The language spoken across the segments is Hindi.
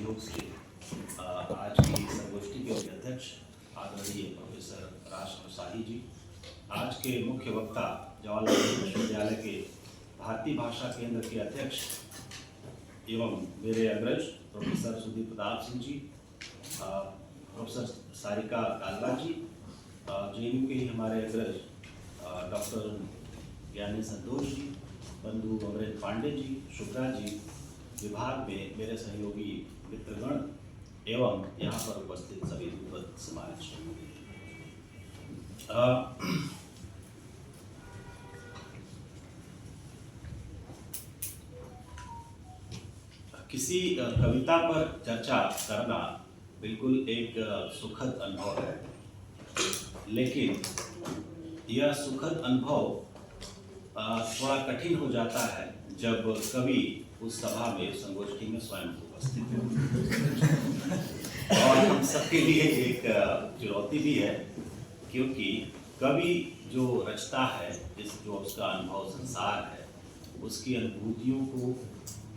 सहयोग से आज की संगोष्ठी के अध्यक्ष आदरणीय प्रोफेसर राष्ट्र शाही जी, आज के मुख्य वक्ता जवाहरलाल नेहरू विश्वविद्यालय के भारतीय भाषा केंद्र के अध्यक्ष एवं मेरे अग्रज प्रोफेसर सुदीप प्रताप सिंह जी, प्रोफेसर सारिका काल्ला जी, जेएनयू के हमारे अग्रज डॉक्टर ज्ञानी संतोष जी, बंधु अमृत पांडे जी, शुभ्रा जी, विभाग में मेरे सहयोगी मित्रगण एवं यहाँ पर उपस्थित सभी विद्वत समाज। किसी कविता पर चर्चा करना बिल्कुल एक सुखद अनुभव है, लेकिन यह सुखद अनुभव थोड़ा कठिन हो जाता है जब कवि उस सभा में, संगोष्ठी में स्वयं उपस्थित है। और हम सबके लिए एक चुनौती भी है, क्योंकि कवि जो रचता है, जो उसका अनुभव संसार है, उसकी अनुभूतियों को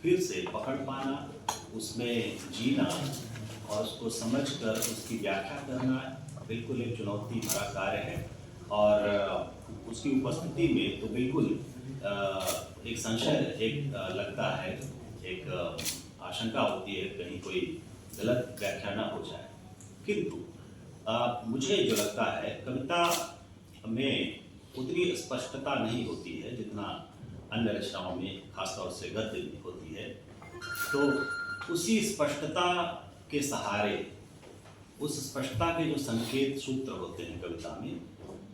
फिर से पकड़ पाना, उसमें जीना और उसको समझकर उसकी व्याख्या करना बिल्कुल एक चुनौती भरा कार्य है। और उसकी उपस्थिति में तो बिल्कुल एक संशय लगता है, एक आशंका होती है कहीं कोई गलत व्याख्या ना हो जाए। किंतु मुझे जो लगता है, कविता में उतनी स्पष्टता नहीं होती है जितना अन्य रचनाओं में, खासतौर से गद्य में होती है। तो उसी स्पष्टता के सहारे, उस स्पष्टता के जो संकेत सूत्र होते हैं कविता में,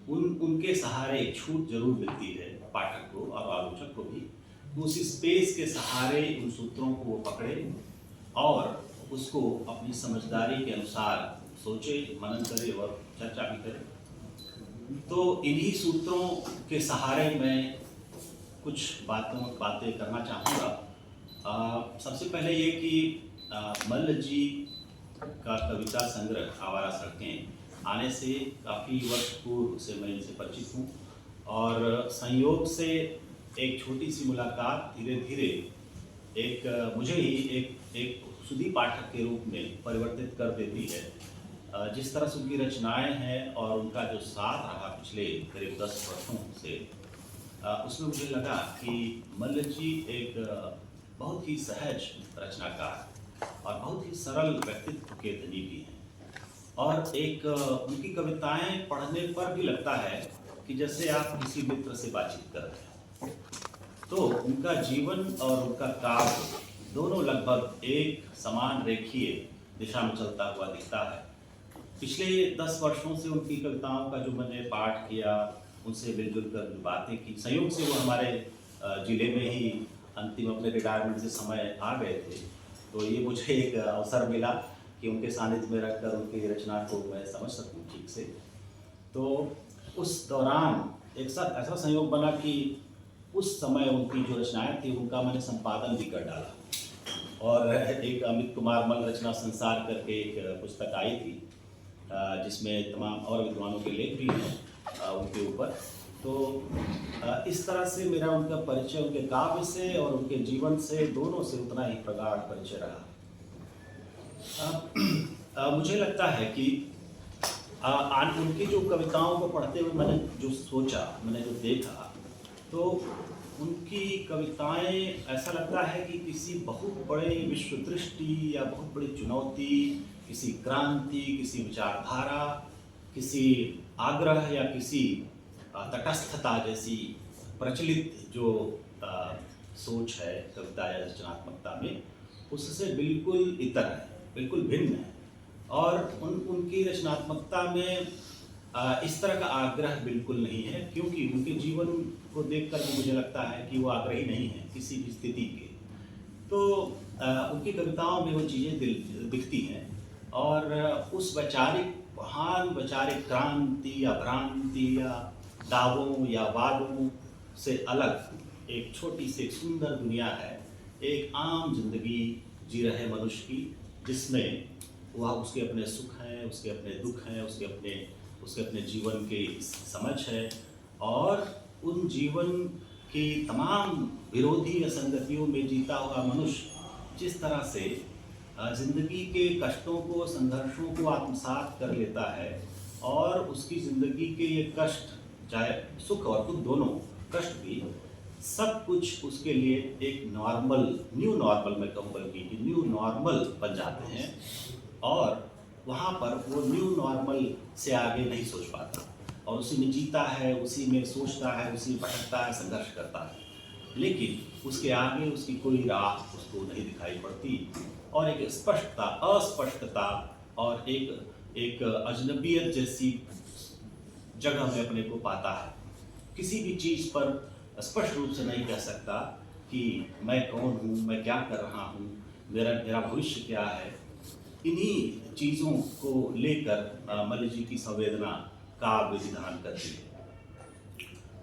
उनके सहारे एक छूट जरूर मिलती है पाठक को और आलोचक को भी। तो उसी स्पेस के सहारे उन सूत्रों को वो पकड़े और उसको अपनी समझदारी के अनुसार सोचे, मनन करे और चर्चा भी करे। तो इन्हीं सूत्रों के सहारे मैं कुछ बातें करना चाहूँगा। सबसे पहले ये कि मल्ल जी का कविता संग्रह आवारा सड़कें आने से काफ़ी वर्ष पूर्व से मैं इनसे परिचित हूँ, और संयोग से एक छोटी सी मुलाकात धीरे धीरे एक मुझे ही एक सुधी पाठक के रूप में परिवर्तित कर देती है। जिस तरह से उनकी रचनाएं हैं और उनका जो साथ रहा पिछले करीब 10 वर्षों से, उसमें मुझे लगा कि मल्ल जी एक बहुत ही सहज रचनाकार और बहुत ही सरल व्यक्तित्व के धनी भी हैं। और एक उनकी कविताएं पढ़ने पर भी लगता है कि जैसे आप किसी मित्र से बातचीत कर रहे हैं। तो उनका जीवन और उनका काव्य दोनों लगभग एक समान रेखीय दिशा में चलता हुआ दिखता है। पिछले 10 वर्षों से उनकी कविताओं का जो मैंने पाठ किया, उनसे मिलजुल कर बातें की, संयोग से वो हमारे जिले में ही अंतिम अपने रिटायरमेंट से समय आ गए थे। तो ये मुझे एक अवसर मिला कि उनके सानिध्य में रखकर उनकी रचना को मैं समझ सकूं ठीक से। तो उस दौरान एक ऐसा संयोग बना कि उस समय उनकी जो रचनाएं थी उनका मैंने संपादन भी कर डाला। और एक अमित कुमार मल्ल रचना संसार करके एक पुस्तक आई थी, जिसमें तमाम और विद्वानों के लेख भी हैं उनके ऊपर। तो इस तरह से मेरा उनका परिचय उनके काव्य से और उनके जीवन से, दोनों से उतना ही प्रगाढ़ परिचय रहा। मुझे लगता है कि उनकी जो कविताओं को पढ़ते हुए मैंने जो सोचा, मैंने जो देखा, तो उनकी कविताएं ऐसा लगता है कि किसी बहुत बड़े विश्व दृष्टि या बहुत बड़ी चुनौती, किसी क्रांति, किसी विचारधारा, किसी आग्रह या किसी तटस्थता जैसी प्रचलित जो सोच है कविता या रचनात्मकता में, उससे बिल्कुल इतर है, बिल्कुल भिन्न है। और उनकी रचनात्मकता में इस तरह का आग्रह बिल्कुल नहीं है, क्योंकि उनके जीवन को देखकर मुझे लगता है कि वो आग्रही नहीं है किसी भी स्थिति के। तो उनकी कविताओं में वो चीज़ें दिखती हैं, और उस महान वैचारिक क्रांति या भ्रांति या दावों या वादों से अलग एक छोटी सी एक सुंदर दुनिया है, एक आम जिंदगी जी रहे मनुष्य की, जिसमें वह उसके अपने सुख हैं, उसके अपने दुख हैं, उसके अपने जीवन की समझ है, और उन जीवन की तमाम विरोधी असंगतियों में जीता हुआ मनुष्य जिस तरह से जिंदगी के कष्टों को, संघर्षों को आत्मसात कर लेता है और उसकी जिंदगी के ये कष्ट, चाहे सुख और दुख दोनों कष्ट भी, सब कुछ उसके लिए एक नॉर्मल, न्यू नॉर्मल मैं कहूँ बल्कि न्यू नॉर्मल बन जाते हैं और वहाँ पर वो न्यू नॉर्मल से आगे नहीं सोच पाता और उसी में जीता है, उसी में सोचता है, उसी में भटकता है, संघर्ष करता है, लेकिन उसके आगे उसकी कोई राह उसको नहीं दिखाई पड़ती और एक स्पष्टता, अस्पष्टता और एक अजनबियत जैसी जगह में अपने को पाता है। किसी भी चीज़ पर स्पष्ट रूप से नहीं कह सकता कि मैं कौन हूँ, मैं क्या कर रहा हूँ, मेरा भविष्य क्या है। इन्हीं चीज़ों को लेकर मल्ल जी की संवेदना काव्य विधान करती है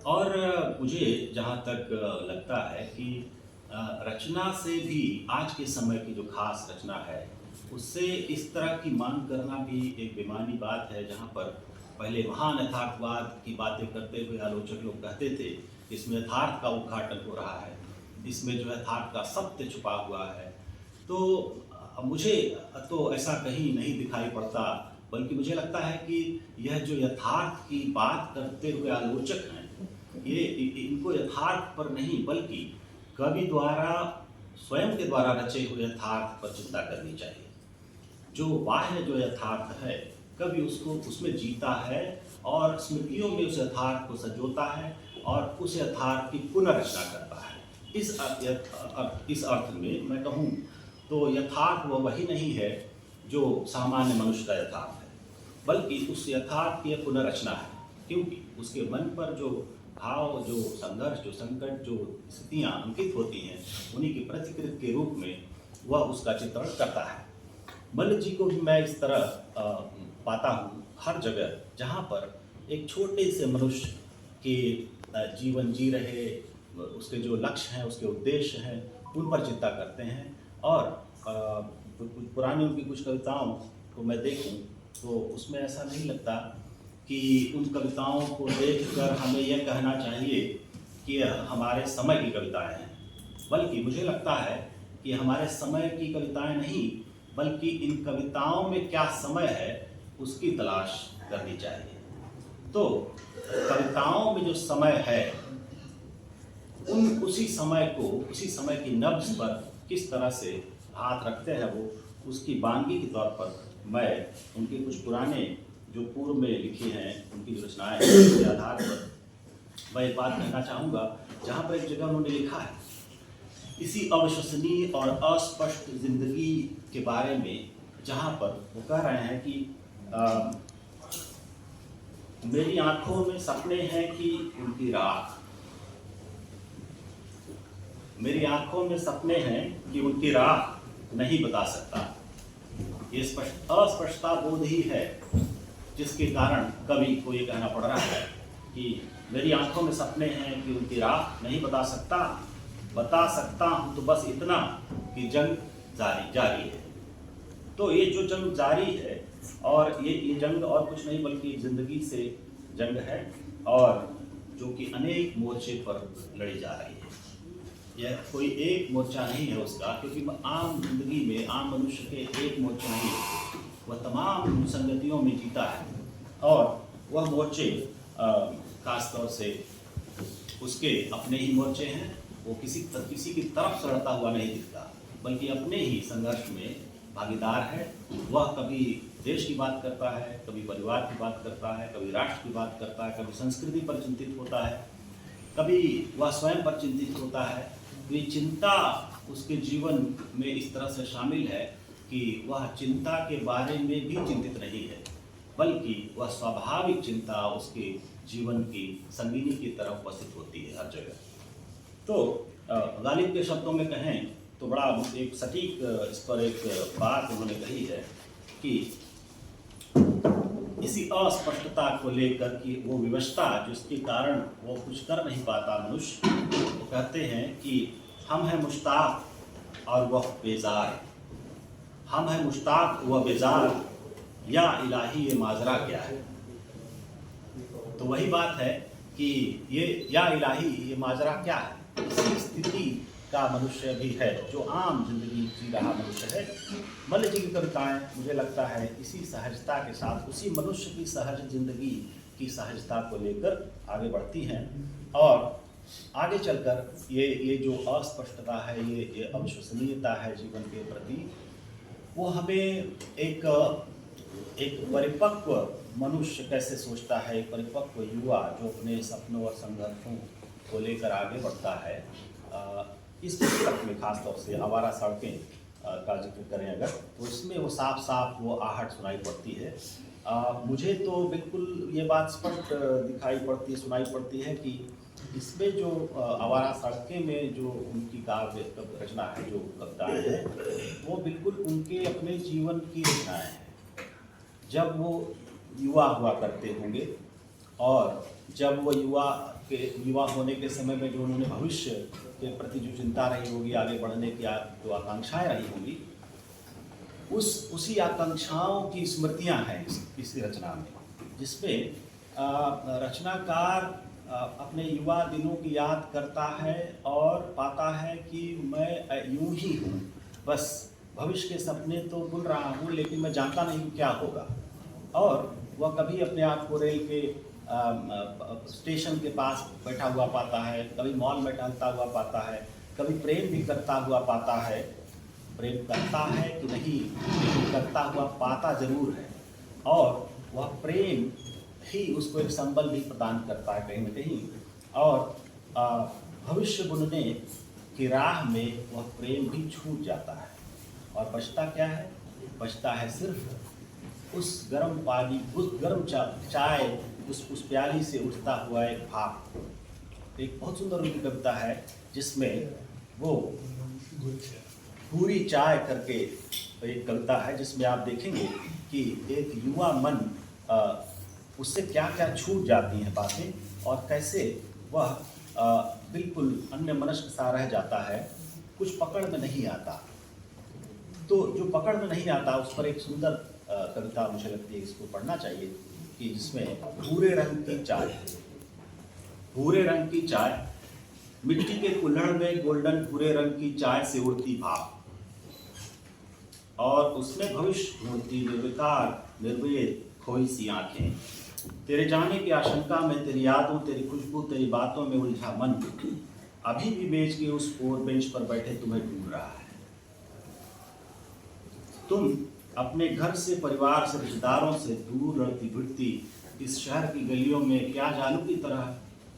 और मुझे जहाँ तक लगता है कि रचना से भी आज के समय की जो खास रचना है उससे इस तरह की मांग करना भी एक बेमानी बात है, जहाँ पर पहले महान यथार्थवाद की बातें करते हुए आलोचक लोग कहते थे इसमें यथार्थ का उद्घाटन हो रहा है, इसमें जो यथार्थ का सत्य छुपा हुआ है। तो मुझे तो ऐसा कहीं नहीं दिखाई पड़ता, बल्कि मुझे लगता है कि यह जो यथार्थ की बात करते हुए आलोचक हैं, ये इनको यथार्थ पर नहीं बल्कि कवि द्वारा, स्वयं के द्वारा रचे हुए यथार्थ पर चिंता करनी चाहिए। जो बाह्य जो यथार्थ है, कवि उसको उसमें जीता है और स्मृतियों में उस यथार्थ को संजोता है और उस यथार्थ की पुनर्रचना करता है। इस अर्थ में मैं कहूँ तो यथार्थ वही नहीं है जो सामान्य मनुष्य का यथार्थ है, बल्कि उस यथार्थ की पुनर्रचना है, क्योंकि उसके मन पर जो भाव, जो संघर्ष, जो संकट, जो स्थितियाँ अंकित होती हैं, उन्हीं की प्रतिकृति के रूप में वह उसका चित्रण करता है। मल्ल जी को भी मैं इस तरह पाता हूँ हर जगह, जहाँ पर एक छोटे से मनुष्य के जीवन जी रहे, उसके जो लक्ष्य हैं, उसके उद्देश्य हैं, उन पर चिंता करते हैं। और पुरानी उनकी कुछ कविताओं को मैं देखूं तो उसमें ऐसा नहीं लगता कि उन कविताओं को देखकर हमें यह कहना चाहिए कि हमारे समय की कविताएं हैं, बल्कि मुझे लगता है कि हमारे समय की कविताएं नहीं, बल्कि इन कविताओं में क्या समय है उसकी तलाश करनी चाहिए। तो कविताओं में जो समय है, उसी समय की नब्ज पर किस तरह से हाथ रखते हैं वो, उसकी बानगी के तौर पर मैं उनके कुछ पुराने जो पूर्व में लिखे हैं, उनकी जो रचनाएं हैं, उसके आधार पर मैं एक बात कहना चाहूँगा। जहाँ पर एक जगह उन्होंने लिखा है, इसी अविश्वसनीय और अस्पष्ट जिंदगी के बारे में, जहाँ पर वो कह रहे हैं कि मेरी आंखों में सपने हैं कि उनकी राख, मेरी आंखों में सपने हैं कि उनकी राह नहीं बता सकता। ये अस्पष्टता बोध ही है जिसके कारण कवि को ये कहना पड़ रहा है कि मेरी आंखों में सपने हैं कि उनकी राह नहीं बता सकता हूँ तो बस इतना कि जंग जारी है। तो ये जो जंग जारी है, और ये जंग और कुछ नहीं बल्कि जिंदगी से जंग है, और जो कि अनेक मोर्चे पर लड़ी जा रही है। यह कोई एक मोर्चा नहीं है उसका, क्योंकि आम जिंदगी में आम मनुष्य के एक मोर्चा नहीं है, वह तमाम संगतियों में जीता है और वह मोर्चे खास तौर से उसके अपने ही मोर्चे हैं। वो किसी की तरफ से लड़ता हुआ नहीं दिखता, बल्कि अपने ही संघर्ष में भागीदार है। वह कभी देश की बात करता है, कभी परिवार की बात करता है, कभी राष्ट्र की बात करता है, कभी संस्कृति पर चिंतित होता है, कभी वह स्वयं पर चिंतित होता है। तो ये चिंता उसके जीवन में इस तरह से शामिल है कि वह चिंता के बारे में भी चिंतित नहीं है, बल्कि वह स्वाभाविक चिंता उसके जीवन की संगिनी की तरह उपस्थित होती है हर जगह। तो गालिब के शब्दों में कहें तो बड़ा एक सटीक इस पर एक बात उन्होंने कही है कि इसी अस्पष्टता को लेकर कि वो विवशता जिसके कारण वो कुछ कर नहीं पाता मनुष्य, वो कहते हैं कि हम हैं मुश्ताक और वह बेजार, हम हैं मुश्ताक वह बेजार, या इलाही ये माजरा क्या है। तो वही बात है कि ये या इलाही ये माजरा क्या है, इसी स्थिति का मनुष्य भी है, जो आम जिंदगी जी रहा मनुष्य है। मल्ल जी की कविताएं मुझे लगता है इसी सहजता के साथ, उसी मनुष्य की सहज जिंदगी की सहजता को लेकर आगे बढ़ती हैं, और आगे चलकर ये जो अस्पष्टता है, ये अविश्वसनीयता है जीवन के प्रति, वो हमें एक एक परिपक्व मनुष्य कैसे सोचता है, एक परिपक्व युवा जो अपने सपनों और संघर्षों को लेकर आगे बढ़ता है। इस पुस्तक में खासतौर से आवारा सड़कें का जिक्र करें अगर, तो इसमें वो साफ साफ वो आहट सुनाई पड़ती है। मुझे तो बिल्कुल ये बात स्पष्ट दिखाई पड़ती है, सुनाई पड़ती है कि इसमें जो आवारा सड़कें में जो उनकी काव्य रचना है, जो कविताएं हैं, वो बिल्कुल उनके अपने जीवन की रचनाएं हैं। जब वो युवा हुआ करते होंगे, और जब वो युवा होने के समय में जो उन्होंने भविष्य के प्रति जो चिंता रही होगी, आगे बढ़ने की जो आकांक्षाएं रही होंगी, उसी आकांक्षाओं की स्मृतियां हैं इस रचना में, जिसमें रचनाकार अपने युवा दिनों की याद करता है और पाता है कि मैं यूं ही हूँ, बस भविष्य के सपने तो बुन रहा हूँ, लेकिन मैं जानता नहीं क्या होगा। और वह कभी अपने आप को रेल के स्टेशन के पास बैठा हुआ पाता है, कभी मॉल में टहलता हुआ पाता है, कभी प्रेम भी करता हुआ पाता है। प्रेम करता है कि नहीं, लेकिन करता हुआ पाता जरूर है, और वह प्रेम ही उसको एक संबल भी प्रदान करता है कहीं न कहीं। और भविष्य बुनने की राह में वह प्रेम भी छूट जाता है, और बचता क्या है? बचता है सिर्फ उस गर्म पानी, उस गर्म चाय, उस प्याली से उठता हुआ एक भाप। एक बहुत सुंदर उनकी कविता है जिसमें वो पूरी चाय करके एक कविता है, जिसमें आप देखेंगे कि एक युवा मन उससे क्या क्या छूट जाती हैं बातें, और कैसे वह बिल्कुल अन्य मनस्क सा रह जाता है, कुछ पकड़ में नहीं आता। तो जो पकड़ में नहीं आता, उस पर एक सुंदर कविता मुझे लगती है, इसको पढ़ना चाहिए, कि जिसमें भूरे रंग की चाय, भूरे रंग की चाय, मिट्टी के कुल्हड़ में गोल्डन भूरे रंग की चाय से उड़ती भाप, और उसमें भविष्य ढूंढती निर्विकार निर्वेद खोई सी आंखें। तेरे जाने की आशंका में तेरी यादों, तेरी खुशबू, तेरी बातों में उलझा मन, अभी भी बेच के उस फोर बेंच पर बैठे तुम्हें ढूंढ रहा है। तुम अपने घर से, परिवार से, रिश्तेदारों से दूर लड़ती भिड़ती इस शहर की गलियों में क्या जालू की तरह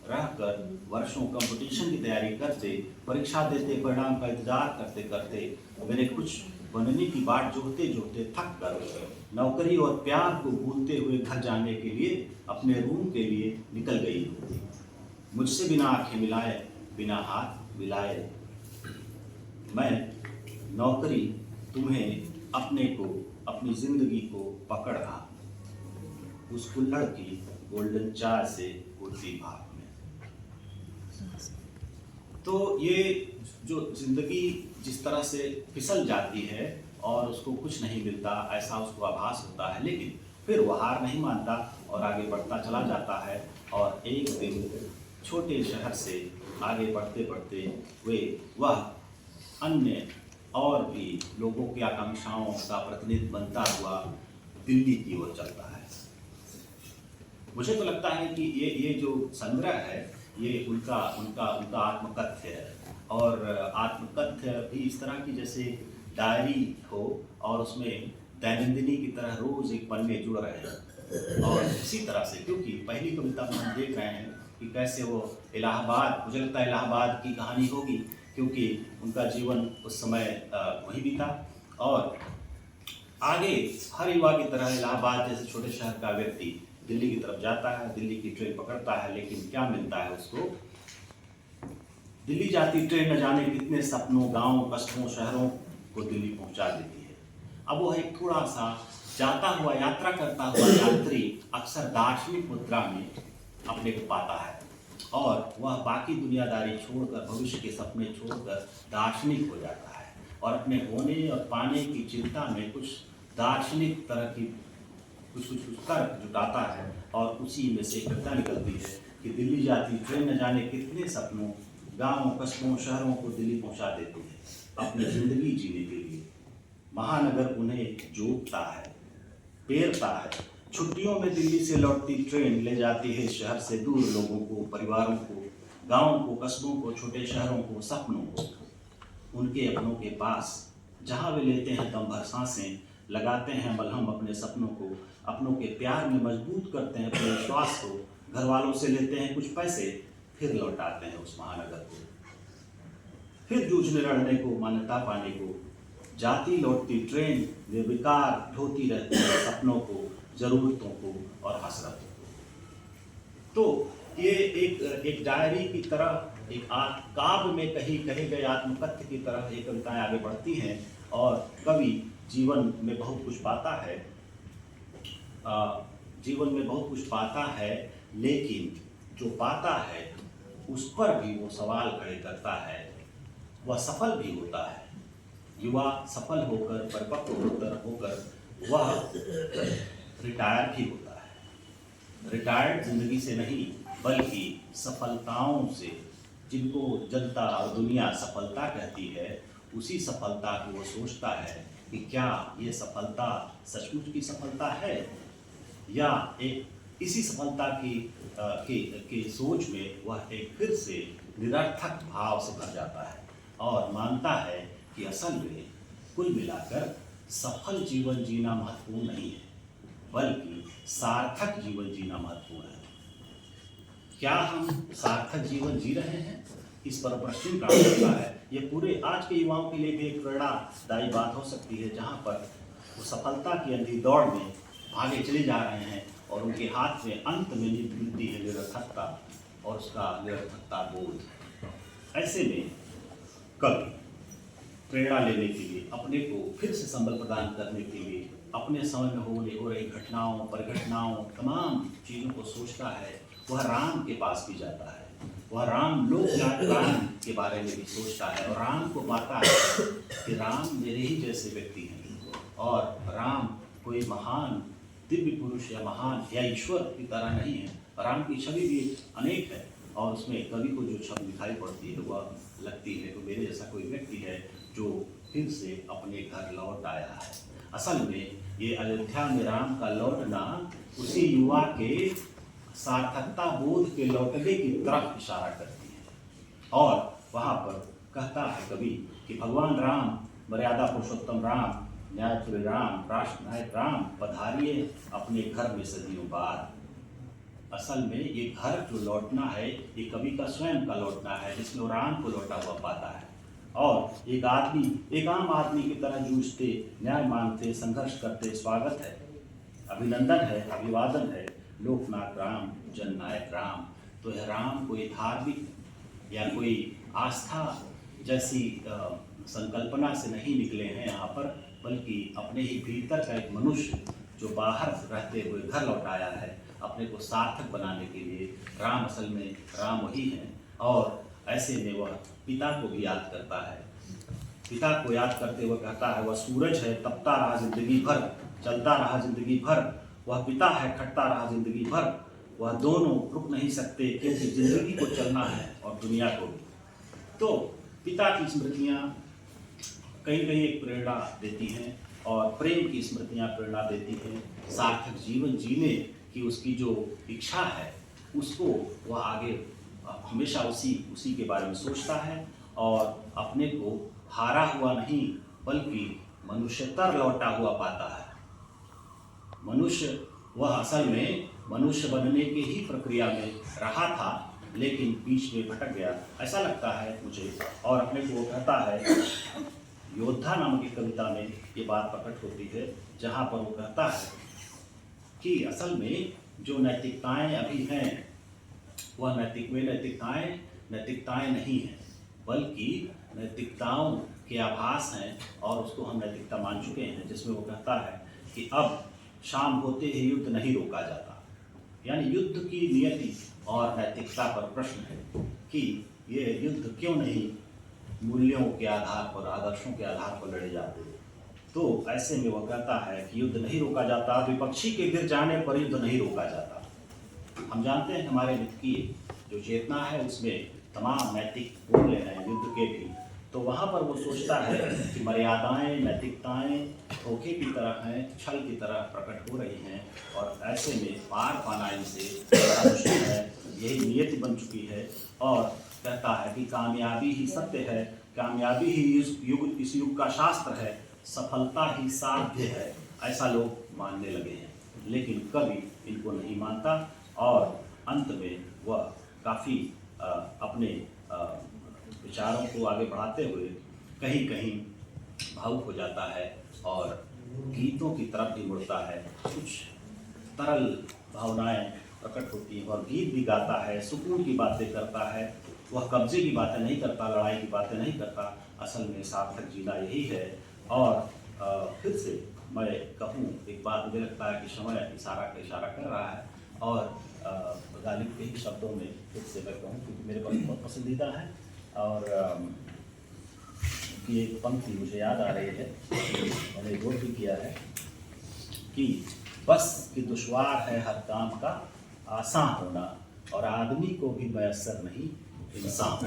रहकर वर्षों कंपटीशन की तैयारी करते, परीक्षा देते, परिणाम का इंतजार करते करते, मेरे कुछ बनने की बात जोहते जोहते थक कर नौकरी और प्यार को भूलते हुए घर जाने के लिए, अपने रूम के लिए निकल गई होती। मुझसे बिना आंखें मिलाए, बिना हाथ मिलाए, मैं नौकरी तुम्हें, अपने को, अपनी जिंदगी को पकड़ रहा, उस कुल्हड़ की गोल्डन चाय से उड़ती भाप में। तो ये जो जिंदगी जिस तरह से फिसल जाती है और उसको कुछ नहीं मिलता, ऐसा उसको आभास होता है, लेकिन फिर वो हार नहीं मानता और आगे बढ़ता चला जाता है। और एक दिन छोटे शहर से आगे बढ़ते बढ़ते वह अन्य और भी लोगों की आकांक्षाओं का प्रतिनिधि बनता हुआ दिल्ली की ओर चलता है। मुझे तो लगता है कि ये जो संग्रह है, ये उनका आत्मकथ्य है, और आत्मकथ्य भी इस तरह की जैसे डायरी हो, और उसमें दैनंदिनी की तरह रोज एक पन्ने जुड़ रहे हैं। और इसी तरह से, क्योंकि पहली कविता में हम देख रहे हैं कि कैसे वो इलाहाबाद, मुझे लगता है इलाहाबाद की कहानी होगी, क्योंकि उनका जीवन उस समय वहीं बीता, और आगे हर युवा की तरह इलाहाबाद जैसे छोटे शहर का व्यक्ति दिल्ली की तरफ जाता है, दिल्ली की ट्रेन पकड़ता है, लेकिन क्या मिलता है उसको? दिल्ली जाती ट्रेन न जाने कितने सपनों, गांवों, कस्बों, शहरों को दिल्ली पहुंचा देती है। अब वो एक थोड़ा सा जाता हुआ, यात्रा करता हुआ यात्री अक्सर दार्शनिक मुद्रा में अपने को पाता है, और वह बाकी दुनियादारी छोड़कर, भविष्य के सपने छोड़कर दार्शनिक हो जाता है, और अपने होने और पाने की चिंता में कुछ दार्शनिक तरह की कुछ तर्क जुटाता है, और उसी में से एक कविता निकलती है कि दिल्ली जाती ट्रेन न जाने कितने सपनों, गांवों, कस्बों, शहरों को दिल्ली पहुंचा देते हैं अपनी जिंदगी जीने के लिए। महानगर उन्हें जोतता है, पेरता है। छुट्टियों में दिल्ली से लौटती ट्रेन ले जाती है शहर से दूर लोगों को, परिवारों को, गांवों को, कस्बों को, छोटे शहरों को, सपनों को, उनके अपनों के पास, जहां वे लेते हैं दम भर सांसें, लगाते हैं मलहम अपने सपनों को, अपनों के प्यार में मजबूत करते हैं अपने विश्वास को, घर वालों से लेते हैं कुछ पैसे, फिर लौटाते हैं उस महानगर को। फिर जूझने लड़ने को, मान्यता पाने को, जाती लौटती ट्रेन निर्विकार ढोती रहती है सपनों को, जरूरतों को और हसरतों को। तो ये एक डायरी की तरह, एक काव्य में कहे गए आत्मकथ्य की तरह ये कविताएं आगे बढ़ती हैं और कवि जीवन में बहुत कुछ पाता है, लेकिन जो पाता है उस पर भी वो सवाल खड़े करता है। वह सफल भी होता है, युवा सफल होकर, परिपक्व होकर वह रिटायर भी होता है। रिटायर्ड जिंदगी से नहीं बल्कि सफलताओं से, जिनको जनता और दुनिया सफलता कहती है, उसी सफलता को वो सोचता है कि क्या ये सफलता सचमुच की सफलता है, या एक इसी सफलता की सोच में वह एक फिर से निरर्थक भाव से भर जाता है और मानता है कि असल में कुल मिलाकर सफल जीवन जीना महत्वपूर्ण नहीं है, बल्कि सार्थक जीवन जीना महत्वपूर्ण है। क्या हम सार्थक जीवन जी रहे हैं, इस पर प्रश्न काम करता है। ये पूरे आज के युवाओं के लिए भी एक प्रेरणादायी बात हो सकती है, जहाँ पर वो सफलता की अंधी दौड़ में भागे चले जा रहे हैं और उनके हाथ में अंत में मिलती है निरर्थकता और उसका निरर्थकता बोध। ऐसे में कवि प्रेरणा लेने के लिए, अपने को फिर से संबल प्रदान करने के लिए, अपने समय में हो रही घटनाओं, परिघटनाओं, तमाम चीज़ों को सोचता है। वह राम के पास भी जाता है, वह राम लोकनाथ राम के बारे में भी सोचता है और राम को पाता है कि राम मेरे ही जैसे व्यक्ति हैं और राम कोई महान दिव्य पुरुष या महान या ईश्वर की तरह नहीं है। राम की छवि भी अनेक है और उसमें कवि को जो छवि दिखाई पड़ती है वह लगती है तो मेरे जैसा कोई व्यक्ति है जो फिर से अपने घर लौट आया है। असल में ये अयोध्या में राम का लौटना उसी युवा के सार्थकता बोध के लौटने की तरफ इशारा करती है और वहाँ पर कहता है कवि कि भगवान राम, मर्यादा पुरुषोत्तम राम, न्यायप्रिय राम, राष्ट्र नायक राम पधारिए अपने घर में सदियों बाद। असल में ये घर जो लौटना है ये कवि का स्वयं का लौटना है, जिसमें वो राम को लौटा हुआ पाता है और एक आम आदमी की तरह जूझते, न्याय मांगते, संघर्ष करते, स्वागत है, अभिनंदन है, अभिवादन है, लोकनाथ राम, जननायक राम। तो यह राम कोई धार्मिक या कोई आस्था जैसी संकल्पना से नहीं निकले हैं यहाँ पर, बल्कि अपने ही भीतर का एक मनुष्य जो बाहर रहते हुए घर लौट आया है अपने को सार्थक बनाने के लिए। राम असल में राम वही हैं और ऐसे में वह पिता को भी याद करता है। पिता को याद करते हुए कहता है वह सूरज है, तपता रहा जिंदगी भर, चलता रहा जिंदगी भर, वह पिता है, खटता रहा जिंदगी भर, वह दोनों रुक नहीं सकते क्योंकि जिंदगी को चलना है और दुनिया को भी। तो पिता की स्मृतियाँ कहीं कहीं एक प्रेरणा देती हैं और प्रेम की स्मृतियाँ प्रेरणा देती हैं। सार्थक जीवन जीने की उसकी जो इच्छा है उसको वह आगे हमेशा उसी के बारे में सोचता है और अपने को हारा हुआ नहीं बल्कि मनुष्यतर लौटा हुआ पाता है। मनुष्य वह असल में मनुष्य बनने की ही प्रक्रिया में रहा था लेकिन बीच में भटक गया, ऐसा लगता है मुझे। और अपने को कहता है, योद्धा नाम की कविता में ये बात प्रकट होती है जहाँ पर वो कहता है कि असल में जो नैतिकताएं अभी हैं वह नैतिकताएं नहीं हैं बल्कि नैतिकताओं के आभास हैं और उसको हम नैतिकता मान चुके हैं। जिसमें वो कहता है कि अब शाम होते ही युद्ध नहीं रोका जाता, यानी युद्ध की नियति और नैतिकता पर प्रश्न है कि ये युद्ध क्यों नहीं मूल्यों के आधार पर, आदर्शों के आधार पर लड़े जाते। तो ऐसे में वह कहता है कि युद्ध नहीं रोका जाता, विपक्षी के गिर जाने पर युद्ध नहीं रोका जाता। हम जानते हैं हमारे मित्र की जो चेतना है उसमें तमाम नैतिक मूल्य हैं युद्ध के भी, तो वहाँ पर वो सोचता है कि मर्यादाएं, नैतिकताएं धोखे की तरह हैं, छल की तरह प्रकट हो रही हैं और ऐसे में पार पाना इनसे बड़ा मुश्किल है। यही नियति बन चुकी है और कहता है कि कामयाबी ही सत्य है, कामयाबी ही इस युग का शास्त्र है, सफलता ही साध्य है, ऐसा लोग मानने लगे हैं। लेकिन कवि इनको नहीं मानता और अंत में वह काफ़ी अपने विचारों को आगे बढ़ाते हुए कहीं कहीं भावुक हो जाता है और गीतों की तरफ भी मुड़ता है। कुछ तरल भावनाएं प्रकट होती हैं और गीत भी गाता है, सुकून की बातें करता है। वह कब्जे की बातें नहीं करता, लड़ाई की बातें नहीं करता। असल में सार्थक जीना यही है। और फिर से मैं कहूँ एक बात, मुझे लगता है कि समय इशारा का इशारा कर रहा है और गालिब के ही शब्दों में फिर से मैं कहूँ क्योंकि मेरे पास बहुत पसंदीदा है और की एक पंक्ति मुझे याद आ रही है, मैंने नोट भी किया है कि बस कि दुश्वार है हर काम का आसान होना और आदमी को भी मैसर नहीं इंसान।